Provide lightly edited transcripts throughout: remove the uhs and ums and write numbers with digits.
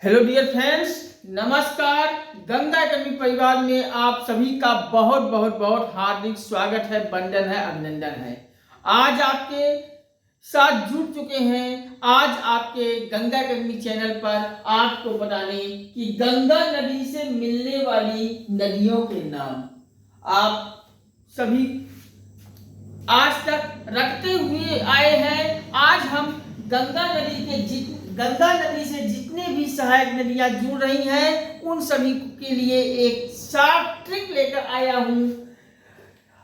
Hello dear friends, नमस्कार। Ganga academy परिवार में आप सभी का बहुत बहुत बहुत हार्दिक स्वागत है, वंदन है, अभिनंदन है। आज आपके साथ जुड़ चुके हैं आज आपके गंगा एकेडमी चैनल पर आपको बताने कि गंगा नदी से मिलने वाली नदियों के नाम आप सभी आज तक रखते हुए आए हैं। आज हम गंगा नदी से जितने भी सहायक नदियां जुड़ रही हैं उन सभी के लिए एक शॉर्ट ट्रिक लेकर आया हूं,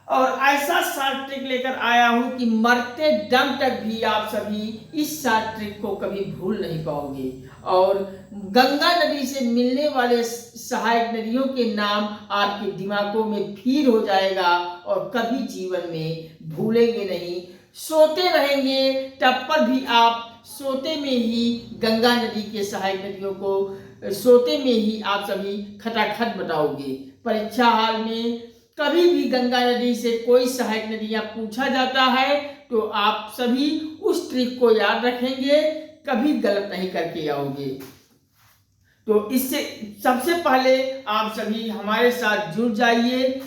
और ऐसा शॉर्ट ट्रिक लेकर आया हूं कि मरते दम तक भी आप सभी इस शॉर्ट ट्रिक को कभी भूल नहीं पाओगे। और गंगा नदी से मिलने वाले सहायक नदियों के नाम आपके दिमागों में फीड हो जाएगा और कभी जीवन में भूलेंगे नहीं। सोते रहेंगे तब पर भी आप सोते में ही गंगा नदी के सहायक नदियों को सोते में ही आप सभी खटाखट बताओगे। परीक्षा हाल में कभी भी गंगा नदी से कोई सहायक नदियां पूछा जाता है तो आप सभी उस ट्रिक को याद रखेंगे, कभी गलत नहीं करके आओगे। तो इससे सबसे पहले आप सभी हमारे साथ जुड़ जाइए।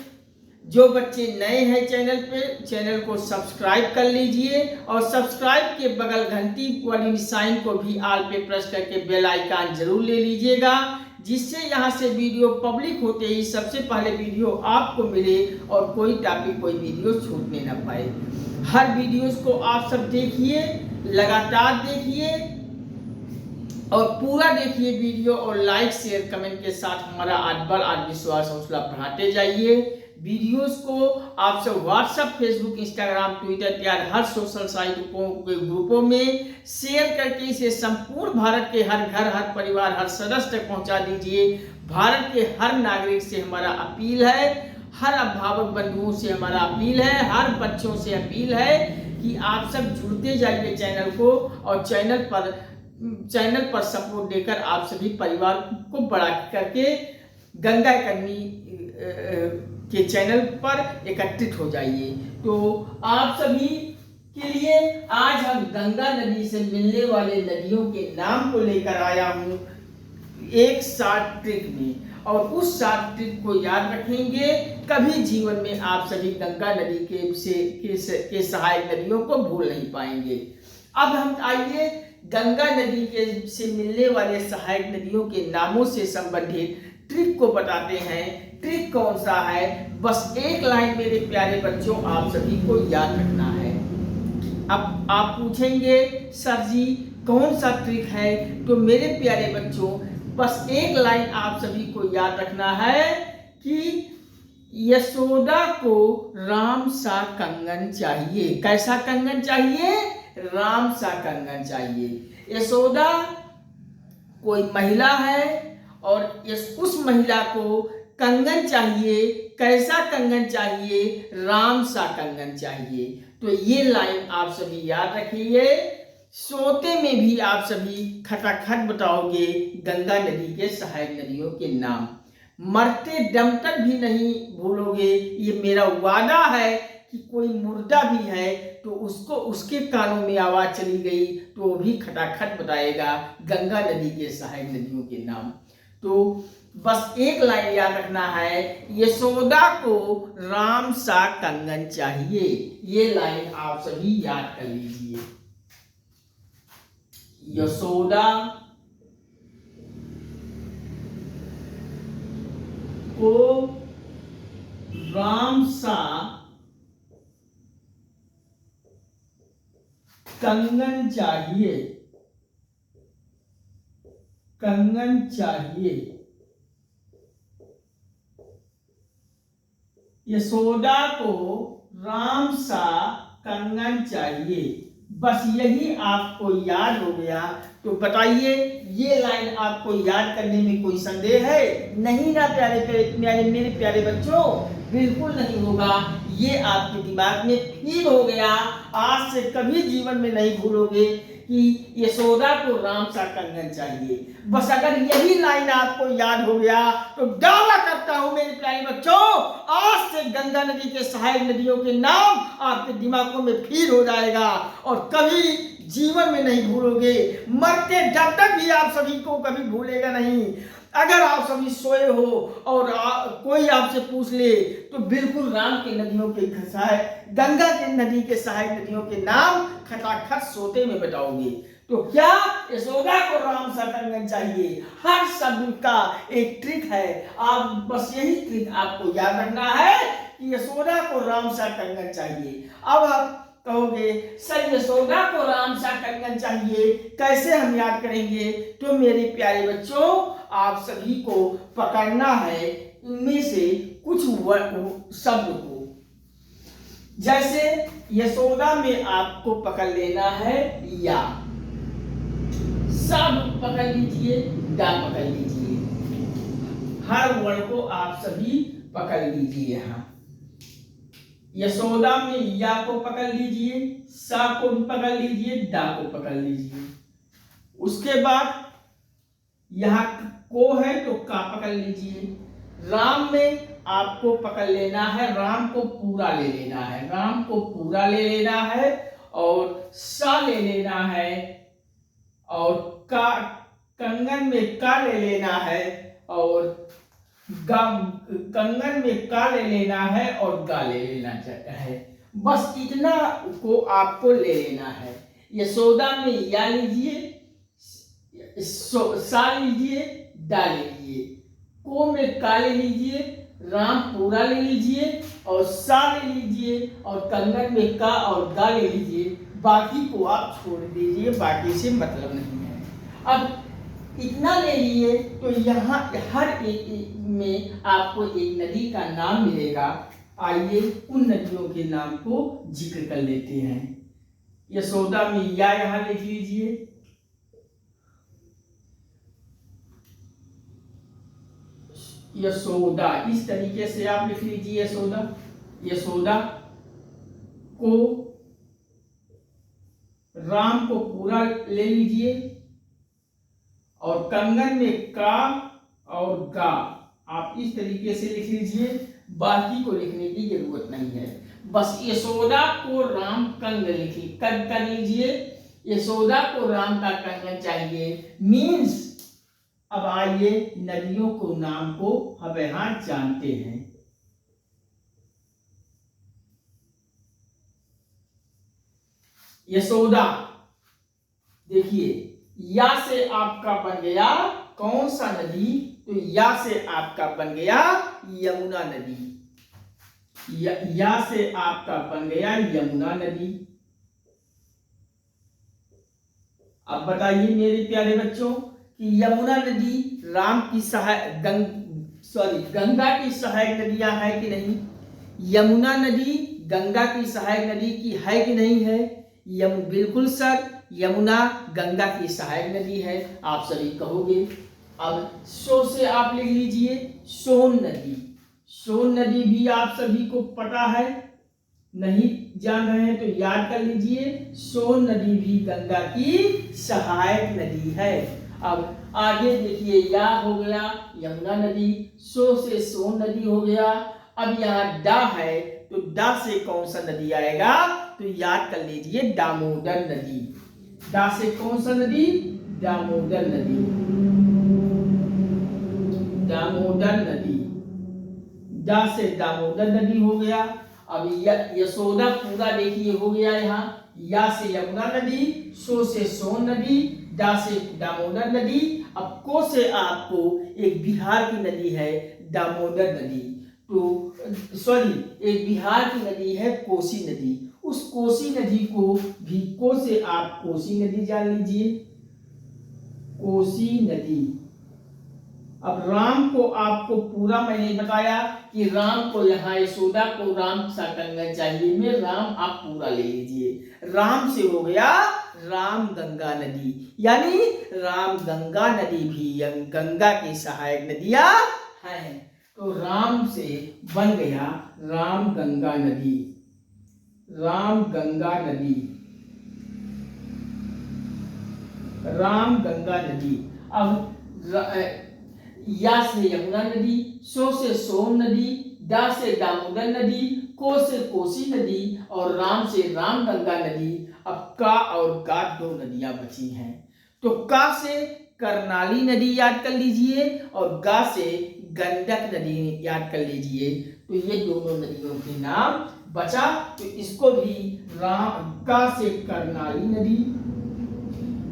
जो बच्चे नए हैं चैनल पे, चैनल को सब्सक्राइब कर लीजिए और सब्सक्राइब के बगल घंटी वाली निशान को भी ऑल पे प्रेस करके बेल आइकन जरूर ले लीजिएगा, जिससे यहाँ से वीडियो पब्लिक होते ही सबसे पहले वीडियो आपको मिले और कोई टॉपिक कोई वीडियो छूटने ना पाए। हर वीडियोस को आप सब देखिए, लगातार देखिए और पूरा देखिए वीडियो, और लाइक शेयर कमेंट के साथ हमारा आत्मविश्वास हौसला बढ़ाते जाइए। वीडियोस को आप सब व्हाट्सएप, फेसबुक, इंस्टाग्राम, ट्विटर इत्यादि हर सोशल साइटों के ग्रुपों में शेयर करके इसे संपूर्ण भारत के हर घर, हर परिवार, हर सदस्य तक पहुंचा दीजिए। भारत के हर नागरिक से हमारा अपील है, हर अभिभावक बंधुओं से हमारा अपील है, हर बच्चों से अपील है कि आप सब जुड़ते जाइए चैनल को, और चैनल पर सपोर्ट देकर आप सभी परिवार को बड़ा करके गंगा एकेडमी के चैनल पर एकत्रित हो जाइए। तो आप सभी के लिए आज हम गंगा नदी से मिलने वाले नदियों के नाम को लेकर आया हूं एक शॉर्ट ट्रिक में, और उस शॉर्ट ट्रिक को याद रखेंगे, कभी जीवन में आप सभी गंगा नदी के सहायक नदियों को भूल नहीं पाएंगे। अब हम आइए गंगा नदी से मिलने वाले सहायक नदियों के नामों से संबंधित ट्रिक को बताते हैं। ट्रिक कौन सा है, बस एक लाइन मेरे प्यारे बच्चों आप सभी को याद रखना है। अब आप पूछेंगे सर जी कौन सा ट्रिक है, तो मेरे प्यारे बच्चों बस एक लाइन आप सभी को याद रखना है कि यशोदा को राम सा कंगन चाहिए। कैसा कंगन चाहिए? राम सा कंगन चाहिए। यशोदा कोई महिला है और उस महिला को कंगन चाहिए। कैसा कंगन चाहिए? राम सा कंगन चाहिए। तो ये लाइन आप सभी याद रखिए। सोते में भी आप सभी खटाखट बताओगे गंगा नदी के सहायक नदियों के नाम, मरते दम तक भी नहीं भूलोगे। ये मेरा वादा है कि कोई मुर्दा भी है तो उसको उसके कानों में आवाज चली गई तो वो भी खटाखट बताएगा गंगा नदी के सहायक नदियों के नाम। तो बस एक लाइन याद रखना है, यशोदा को राम सा कंगन चाहिए। ये लाइन आप सभी याद कर लीजिए। यशोदा को राम सा कंगन चाहिए। कंगन चाहिए। यशोदा को राम सा कंगन चाहिए। बस यही आपको याद हो गया। तो बताइए ये लाइन आपको याद करने में कोई संदेह है? नहीं ना मेरे प्यारे बच्चों, बिल्कुल नहीं होगा। ये आपके दिमाग में फीड हो गया, आज से कभी जीवन में नहीं भूलोगे। कि यशोदा को राम सा कंगन चाहिए। बस अगर यही लाइन आपको याद हो गया तो दावा करता हूं मेरे प्यारे बच्चों, आज से गंगा नदी के सहायक नदियों के नाम आपके दिमागों में फीड हो जाएगा और कभी जीवन में नहीं भूलोगे। मरते जब तक भी आप सभी को कभी भूलेगा नहीं। अगर आप सभी सोए हो और कोई आपसे पूछ ले तो बिल्कुल राम की नदियों के गंगा के नदी के सहायक नदियों के नाम खटाखट सोते में बताओगे। तो क्या यशोदा को राम सा कंगन चाहिए, हर शब्द का एक ट्रिक है। आप बस यही ट्रिक आपको याद रखना है कि यशोदा को राम सा कंगन चाहिए। अब आप कहोगे सर यशोदा को राम सा कंगन चाहिए, कैसे हम याद करेंगे? तो मेरे प्यारे बच्चों, आप सभी को पकड़ना है इनमें से कुछ शब्द को। जैसे यशोदा में आपको पकड़ लेना है या, सब पकड़ लीजिए, डा पकड़ लीजिए, हर वर्ड को आप सभी पकड़ लीजिए। यहाँ यशोदा में या को पकड़ लीजिए, सा को भी पकड़ लीजिए, डा को पकड़ लीजिए। उसके बाद यहाँ को है तो का पकड़ लीजिए। राम में आपको पकड़ लेना है, राम को पूरा ले लेना है, राम को पूरा ले लेना है और सा ले लेना है और का, कंगन में का ले लेना है और कंगन में का ले लेना है और गा ले लेना है। बस इतना को आपको ले लेना है। यशोदा में या लीजिए, सा लीजिए, डा ले लीजिए, को में का ले लीजिए, राम पूरा ले लीजिए और सा ले लीजिए और कंगन में का और गा ले लीजिए। बाकी को आप छोड़ दीजिए, बाकी से मतलब नहीं है। अब इतना ले लिए तो यहाँ हर एक में आपको एक नदी का नाम मिलेगा। आइए उन नदियों के नाम को जिक्र कर लेते हैं। यशोदा में या यहाँ लिख लीजिए, यशोदा, इस तरीके से आप लिख लीजिए यशोदा। यशोदा को, राम को पूरा ले लीजिए और कंगन में का और गा आप इस तरीके से लिख लीजिए। बाकी को लिखने की जरूरत नहीं है। बस यशोदा को राम कंग कर लीजिए। यशोदा को राम का कंगन चाहिए मीन्स। अब आइए नदियों को नाम को हम यहाँ जानते हैं। यशोदा देखिए, या से आपका बन गया कौन सा नदी? तो या से आपका बन गया यमुना नदी। या से आपका बन गया यमुना नदी। अब बताइए मेरे प्यारे बच्चों कि यमुना नदी राम की गंगा की सहायक नदियां है कि नहीं? यमुना नदी गंगा की सहायक नदी की है कि नहीं है? बिल्कुल सर, यमुना गंगा की सहायक नदी है, आप सभी कहोगे। अब सो से आप लिख लीजिए सोन नदी। सोन नदी भी आप सभी को पता है, नहीं जान रहे हैं तो याद कर लीजिए। सोन नदी भी गंगा की सहायक नदी है। अब आगे देखिए, या हो गया यमुना नदी, सो से सोन नदी हो गया। अब यहाँ डा है तो डा से कौन सा नदी आएगा? तो याद कर लीजिए दामोदर नदी। डा से कौन सा नदी? दामोदर नदी। दामोदर नदी, डा से दामोदर नदी हो गया। अब यशोदा पूरा देखिए हो गया यहाँ। या से यमुना नदी, सो से सोन नदी, डा से दामोदर नदी। अब को से आपको एक बिहार की नदी है दामोदर नदी। तो एक बिहार की नदी है कोसी नदी। उस कोसी नदी को भी को से आप कोसी नदी जान लीजिए, कोसी नदी। अब राम को आपको पूरा मैंने बताया कि राम को यहाँ यशोदा को राम सा कंगन चाहिए में राम आप पूरा ले लीजिए। राम से हो गया राम गंगा नदी, यानी राम गंगा नदी भी गंगा की सहायक नदियां हैं। तो राम से बन गया राम गंगा नदी। राम गंगा नदी। राम गंगा नदी। अब या से यमुना नदी, सो से सोन नदी, दा से दामोदर नदी, को से कोसी नदी और राम से रामगंगा नदी। अब का और गा दो नदियां बची हैं। तो का से करनाली नदी याद कर लीजिए और गा से गंडक नदी याद कर लीजिए। तो ये दोनों नदियों के नाम बचा। तो इसको भी का से करनाली नदी।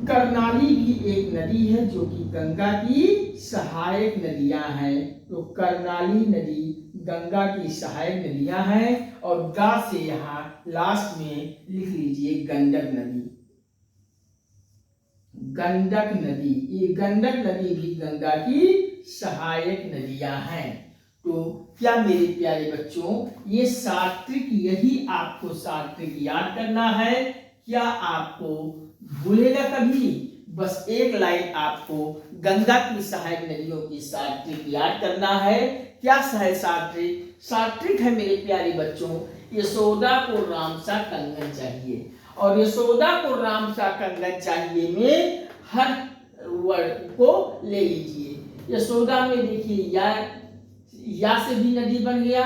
करनाली भी एक नदी है जो कि गंगा की सहायक नदियां हैं। तो करनाली नदी गंगा की सहायक नदियां हैं। और गा से यहाँ लास्ट में लिख लीजिए गंडक नदी। गंडक नदी, ये गंडक नदी भी गंगा की सहायक नदियां हैं। तो क्या मेरे प्यारे बच्चों, ये 7 ट्रिक, यही आपको 7 ट्रिक याद करना है। क्या आपको भूलेगा कभी? बस एक लाइन आपको गंगा की सहायक नदियों की 7 ट्रिक याद करना है। क्या है 7 ट्रिक? 7 ट्रिक है मेरे प्यारे बच्चों, यशोदा को राम सा कंगन चाहिए। और यशोदा को राम सा कंगन चाहिए में हर वर्ड को ले लीजिए। यशोदा में देखिए या से भी नदी बन गया,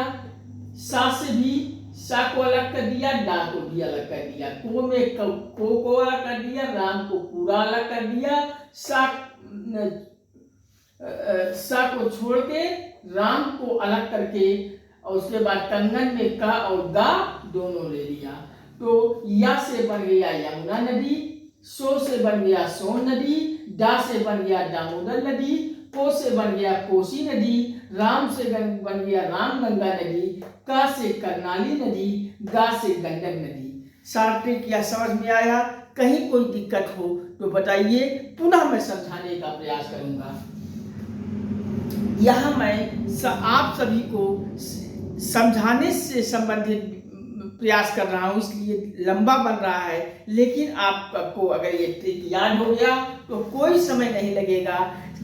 सा से भी, सा को अलग कर दिया, डा को भी अलग कर दिया, को में को अलग कर दिया, राम को पूरा अलग कर दिया, सा को छोड़ के राम को अलग करके और उसके बाद कंगन में का और गा दोनों ले लिया। तो या से बन गया यमुना नदी, सो से बन गया सोन नदी, डा से बन गया दामोदर नदी, को से बन गया कोसी नदी, राम से बन गया रामगंगा नदी, का से करनाली नदी, गा से गंडक नदी। 7 ट्रिक क्या समझ में आया? कहीं कोई दिक्कत हो तो बताइए, पुनः मैं समझाने का प्रयास करूंगा। यहाँ मैं आप सभी को समझाने से संबंधित प्रयास कर रहा हूँ, इसलिए लंबा बन रहा है। लेकिन आपको अगर ये ट्रिक याद हो गया तो कोई समय नहीं लगेगा।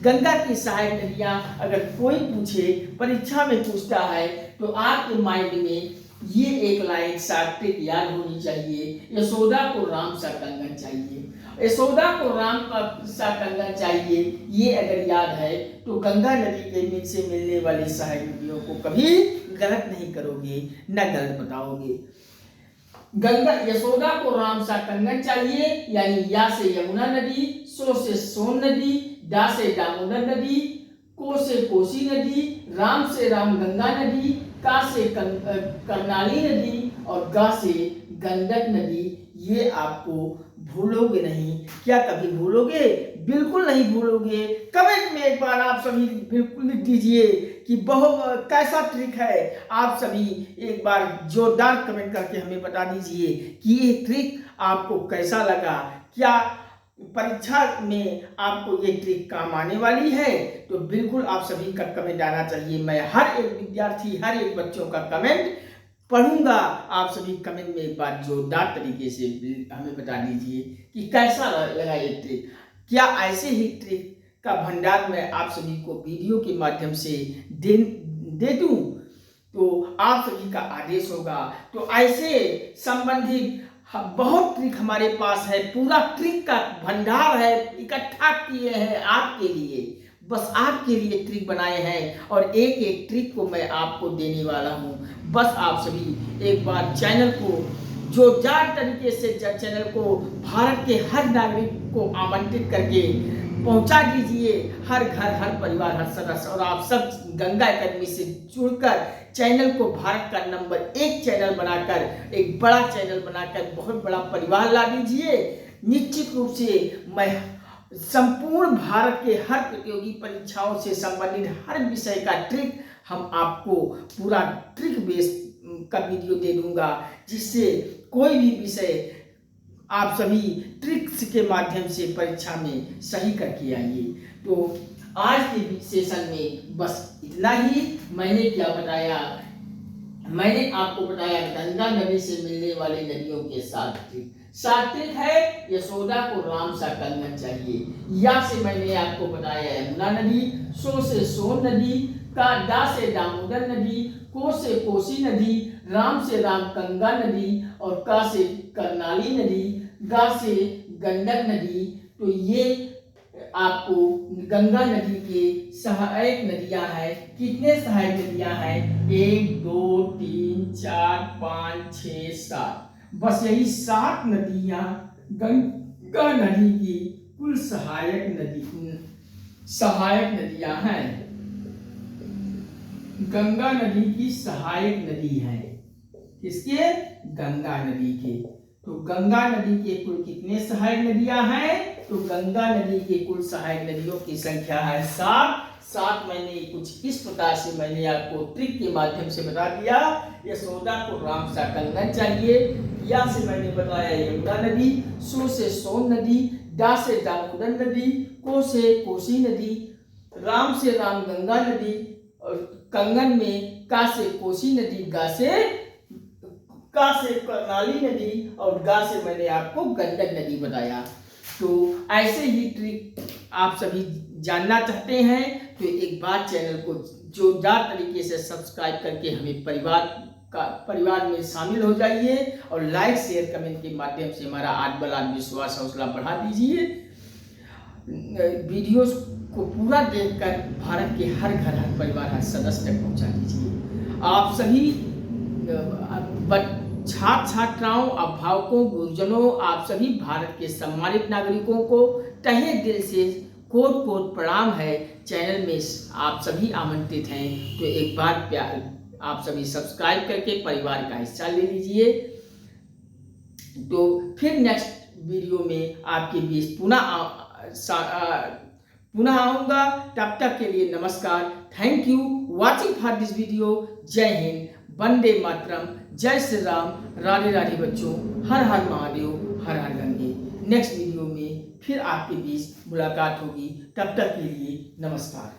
गंगा की सहायक नदियाँ अगर कोई पूछे, परीक्षा में पूछता है, तो आपके माइंड में ये एक लाइन 7 ट्रिक याद होनी चाहिए। यशोदा को राम सा कंगन चाहिए, यशोदा को राम सा कंगन चाहिए। ये अगर याद है तो गंगा नदी के से मिलने वाली सहायक नदियों को कभी गलत नहीं करोगे, न गलत बताओगे। गंगा यशोदा को राम सा कंगन चाहिए, यानी या से यमुना नदी, सो से सोन नदी, डा से दामोदर नदी, को से कोसी नदी, राम से रामगंगा नदी, का से करनाली नदी और गा से गंडक नदी। ये आपको भूलोगे नहीं। क्या कभी भूलोगे? बिल्कुल नहीं भूलोगे। कमेंट में एक बार आप सभी बिल्कुल लिख दीजिए कि बहुत कैसा ट्रिक है। आप सभी एक बार जोरदार कमेंट करके हमें बता दीजिए कि ये ट्रिक आपको कैसा लगा। क्या परीक्षा में आपको ये ट्रिक काम आने वाली है? तो बिल्कुल आप सभी का कमेंट आना चाहिए। मैं हर एक विद्यार्थी, हर एक बच्चों का कमेंट पढ़ूंगा। आप सभी कमेंट में एक बार जोरदार तरीके से हमें बता दीजिए कि कैसा लगा ये ट्रिक। क्या ऐसे ही ट्रिक का भंडार मैं आप सभी को वीडियो के माध्यम से दे दूं तो आप सभी का आदेश होगा। तो ऐसे संबंधित बहुत ट्रिक हमारे पास है, पूरा ट्रिक का भंडार है, इकट्ठा किए हैं आपके लिए। बस आपके लिए ट्रिक बनाए हैं और एक एक ट्रिक को मैं आपको देने वाला हूं। बस आप सभी एक बार चैनल को जोरदार तरीके से चैनल को भारत के हर नागरिक को आमंत्रित करके पहुंचा दीजिए, हर घर, हर परिवार, हर सदस्य। और आप सब गंगा एकेडमी से जुड़कर चैनल को भारत का नंबर 1 चैनल बनाकर, एक बड़ा चैनल बनाकर बहुत बड़ा परिवार ला दीजिए। निश्चित रूप से मैं संपूर्ण भारत के हर प्रतियोगी परीक्षाओं से संबंधित हर विषय का ट्रिक हम आपको पूरा ट्रिक बेस का वीडियो दे दूंगा, जिससे कोई भी विषय आप सभी ट्रिक्स के माध्यम से परीक्षा में सही करके आइए। तो आज के सेशन में बस इतना ही। मैंने क्या बताया? मैंने आपको बताया गंगा नदी से मिलने वाली नदियों के 7 ट्रिक। 7 ट्रिक है यशोदा को राम सा कंगन चाहिए। या से मैंने आपको बताया यमुना नदी, सो से सोन नदी, का डा से दामोदर नदी, को से कोसी नदी, राम से रामगंगा नदी और का से करनाली नदी, गा से गंडक नदी, तो ये आपको गंगा नदी के सहायक नदियां हैं। कितने सहायक नदियां हैं? 1 2 3 4 5 6 7, बस यही 7 नदियां गंगा नदी की कुल सहायक नदियां हैं। गंगा नदी की सहायक नदी है। किसके? गंगा नदी के। तो गंगा नदी के कुल कितने सहायक नदियां हैं? तो गंगा नदी के कुल सहायक नदियों की संख्या है 7। मैंने कुछ इस प्रकार से मैंने आपको ट्रिक के माध्यम से बता दिया। यशोदा को राम सा कंगन चाहिए। या से मैंने बताया यमुना नदी, सो से सोन नदी, दा से दामोदर नदी, को से कोसी नदी, राम से रामगंगा नदी, और कंगन में का से कोसी नदी, का से कर्णाली नदी, और गा से मैंने आपको गंडक नदी बताया। तो ऐसे ही ट्रिक आप सभी जानना चाहते हैं तो एक बार चैनल को जोरदार तरीके से सब्सक्राइब करके हमें परिवार में शामिल हो जाइए और लाइक शेयर कमेंट के माध्यम से हमारा आत्मबल आत्मविश्वास हौसला बढ़ा दीजिए। वीडियोस को पूरा देखकर भारत के हर घर हर परिवार हर सदस्य तक पहुंचा दीजिए। आप सभी छात्र छात्राओं, अभिभावकों, गुरुजनों, आप सभी भारत के सम्मानित नागरिकों को तहे दिल से कोट कोट प्रणाम है। चैनल में आप सभी आमंत्रित हैं तो एक बार प्यार आप सभी सब्सक्राइब करके परिवार का हिस्सा ले लीजिए। तो फिर नेक्स्ट वीडियो में आपके बीच पुनः आऊँगा। तब तक के लिए नमस्कार। Thank you watching for this video. जय हिंद, वंदे मातरम, जय श्री राम, राधे राधे बच्चों, हर हर महादेव, हर हर गंगे। नेक्स्ट वीडियो में फिर आपके बीच मुलाकात होगी। तब तक के लिए नमस्कार।